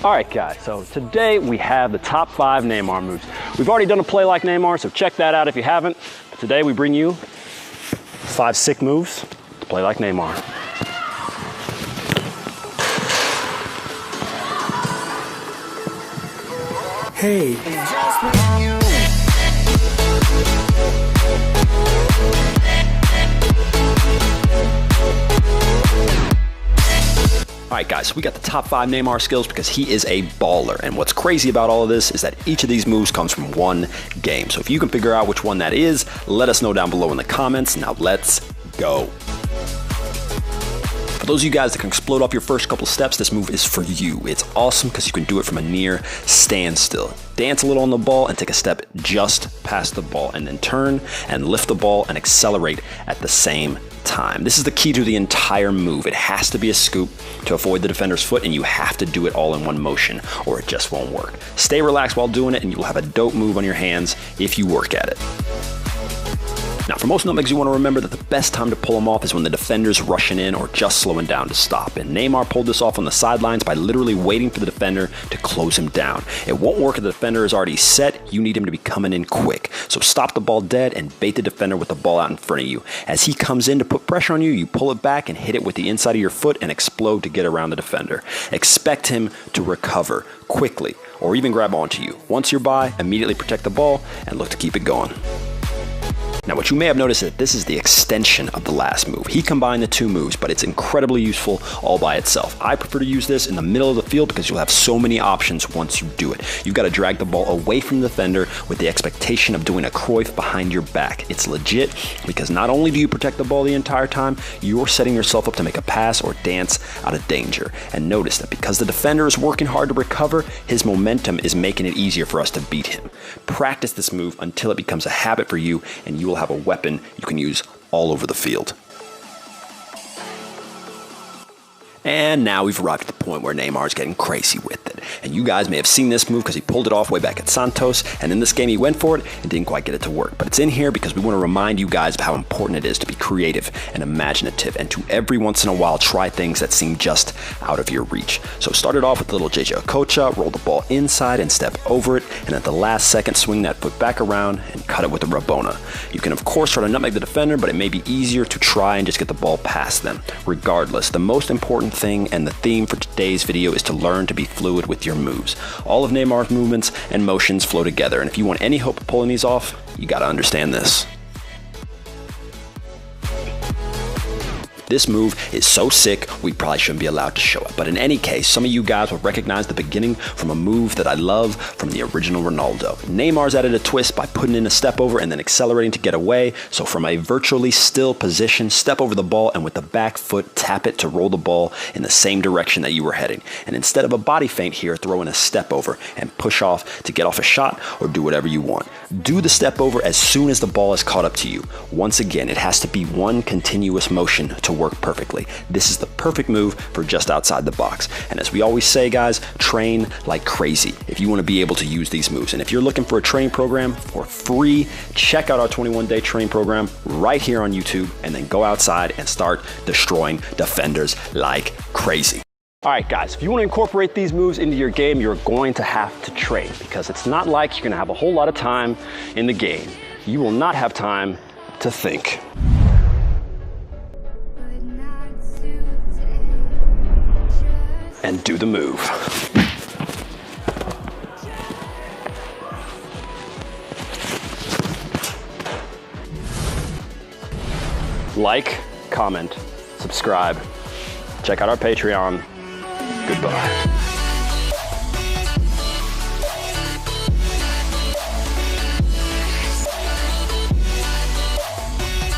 All right, guys, so today we have the top 5 Neymar moves. We've already done a play like Neymar, so check that out if you haven't. But today we bring you 5 sick moves to play like Neymar. Hey. All right, guys, so we got the top 5 Neymar skills because he is a baller. And what's crazy about all of this is that each of these moves comes from one game. So if you can figure out which one that is, let us know down below in the comments. Now let's go. For those of you guys that can explode off your first couple steps, this move is for you. It's awesome because you can do it from a near standstill. Dance a little on the ball and take a step just past the ball, and then turn and lift the ball and accelerate at the same time. This is the key to the entire move. It has to be a scoop to avoid the defender's foot, and you have to do it all in one motion or it just won't work. Stay relaxed while doing it and you'll have a dope move on your hands if you work at it. Now, for most nutmegs, you want to remember that the best time to pull them off is when the defender's rushing in or just slowing down to stop. And Neymar pulled this off on the sidelines by literally waiting for the defender to close him down. It won't work if the defender is already set. You need him to be coming in quick. So stop the ball dead and bait the defender with the ball out in front of you. As he comes in to put pressure on you, you pull it back and hit it with the inside of your foot and explode to get around the defender. Expect him to recover quickly or even grab onto you. Once you're by, immediately protect the ball and look to keep it going. Now, what you may have noticed is that this is the extension of the last move. He combined the 2 moves, but it's incredibly useful all by itself. I prefer to use this in the middle of the field because you'll have so many options once you do it. You've got to drag the ball away from the defender with the expectation of doing a Cruyff behind your back. It's legit because not only do you protect the ball the entire time, you're setting yourself up to make a pass or dance out of danger. And notice that because the defender is working hard to recover, his momentum is making it easier for us to beat him. Practice this move until it becomes a habit for you, and you will have a weapon you can use all over the field. And now we've arrived at the point where Neymar is getting crazy with it. And you guys may have seen this move because he pulled it off way back at Santos, and in this game he went for it and didn't quite get it to work. But it's in here because we want to remind you guys of how important it is to be creative and imaginative, and to every once in a while try things that seem just out of your reach. So start it off with a little JJ Okocha, roll the ball inside and step over it, and at the last second swing that foot back around and cut it with a Rabona. You can of course try to nutmeg the defender, but it may be easier to try and just get the ball past them. Regardless, the most important thing and the theme for today's video is to learn to be fluid with your moves. All of Neymar's movements and motions flow together, and if you want any hope of pulling these off, you gotta understand this. This move is so sick, we probably shouldn't be allowed to show it. But in any case, some of you guys will recognize the beginning from a move that I love from the original Ronaldo. Neymar's added a twist by putting in a step over and then accelerating to get away. So from a virtually still position, step over the ball and with the back foot, tap it to roll the ball in the same direction that you were heading. And instead of a body feint here, throw in a step over and push off to get off a shot or do whatever you want. Do the step over as soon as the ball is caught up to you. Once again, it has to be one continuous motion to work perfectly. This is the perfect move for just outside the box. And as we always say, guys, train like crazy if you want to be able to use these moves. And if you're looking for a training program for free, check out our 21-day training program right here on YouTube, and then go outside and start destroying defenders like crazy. All right, guys, if you want to incorporate these moves into your game, you're going to have to train, because it's not like you're going to have a whole lot of time in the game. You will not have time to think. And do the move. Like, comment, subscribe, check out our Patreon. Goodbye.